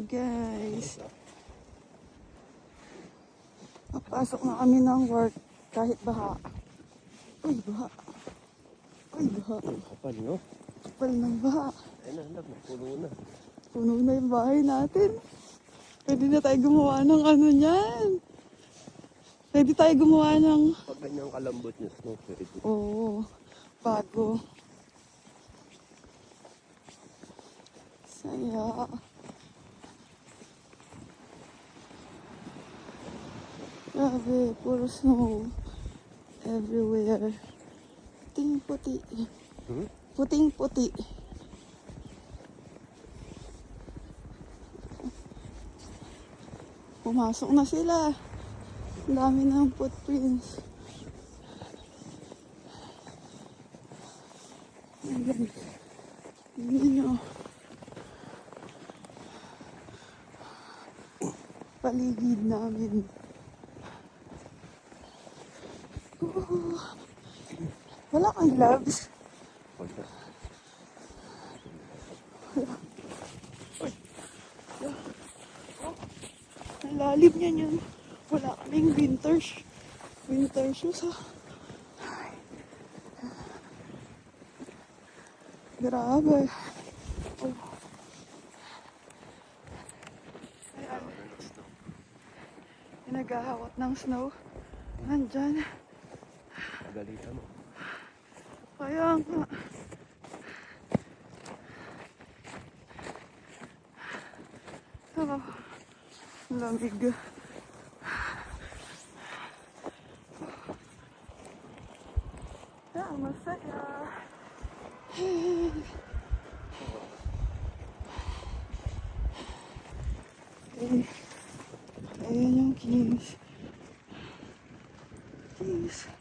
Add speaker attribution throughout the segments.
Speaker 1: guys. Papasok na kami ng work kahit baha. Uy, baha. Uy, baha.
Speaker 2: Ang kapal, no?
Speaker 1: Kapal ng baha.
Speaker 2: Ay na, anak, puno na.
Speaker 1: Puno na yung bahay natin. Pwede na tayo gumawa ng ano niyan. Pwede tayo gumawa ng...
Speaker 2: Pag ganyang kalambot niya, snow, pwede.
Speaker 1: Oo, bago. Saya. Grabe, puro snow. Everywhere. Puting-puti. Puting-puti. Pumasok na sila. Ang dami ng footprints. Ayan. Tingnan nyo. Paligid namin. Oh. Wala kang gloves.
Speaker 2: Wala.
Speaker 1: Wala. Uy. Oh. Ang lalim niya yun. Wala kaming winter shoes ha. Ay. Grabe. Oh. Ayan. Yung naghahawat ng snow. Nandyan.
Speaker 2: Pagalitan mo.
Speaker 1: Kaya nga. Oh. Lamig. Ah, masaya. Okay. Ayan yung keys. Keys.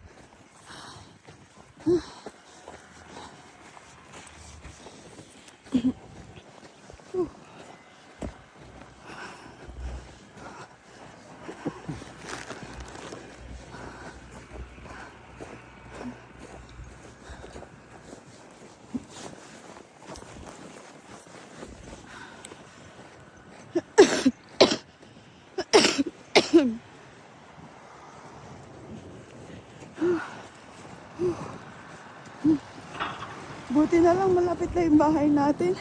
Speaker 1: Buti na lang malapit na yung bahay natin.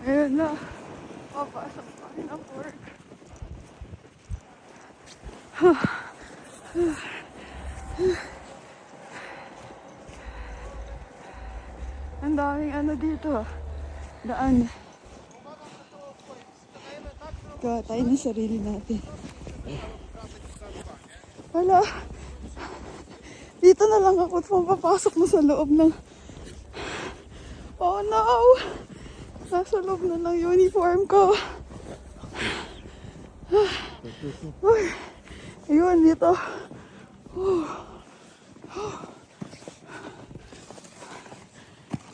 Speaker 1: Ayun na. Papasok kami ng work. Ang daming ano dito. Daan. Gawa tayo ng sarili natin. Wala. Dito na lang ako at papasok mo sa loob ng... Oh no! Nasa loob na ng uniform ko. Uy. Ayun, dito.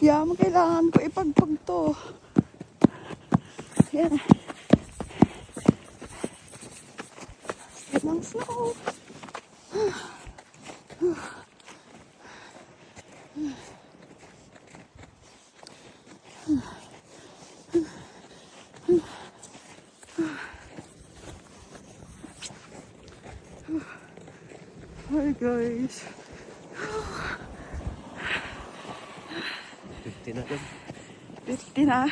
Speaker 1: Kaya kailangan ko ipagpag to. Yan. Ng snow. Hi guys.
Speaker 2: 50 na din.
Speaker 1: 50 na.